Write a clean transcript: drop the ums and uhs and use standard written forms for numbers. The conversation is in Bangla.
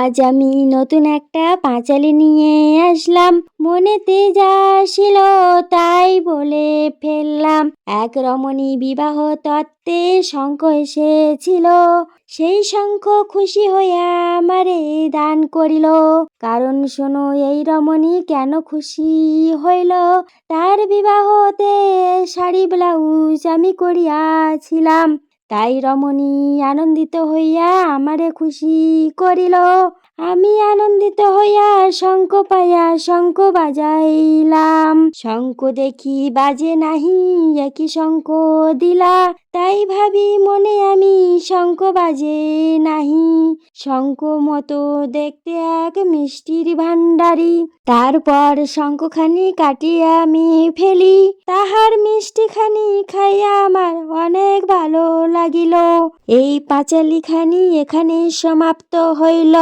আজ আমি নতুন একটা পাঁচালী নিয়ে আসলাম, মনেতে যা ছিল তাই বলে ফেললাম। এক রমণী বিবাহ তত্ত্বে শঙ্খ এসেছিল, সেই শঙ্খ খুশি হইয়া আমারে দান করিল। কারণ শোনো এই রমণী কেন খুশি হইল, তার বিবাহতে শাড়ি ব্লাউজ আমি করিয়াছিলাম, তাই রমণী আনন্দিত হইয়া আমারে খুশি করিল। আমি আনন্দিত হইয়া শঙ্খ পাইয়া শঙ্খ বাজাইলাম। শঙ্খ দেখি বাজে নাহি, একই শঙ্খ দিলা, তাই ভাবি মনে আমি শঙ্খ বাজে নাহি। শঙ্খ মতো দেখতে এক মিষ্টির ভাণ্ডারি, তারপর শঙ্খখানি কাটিয়া আমি ফেলি। তাহার মিষ্টিখানি খাইয়া আমার অনেক ভালো লাগিল। এই পাঁচালীখানি এখানে সমাপ্ত হইল।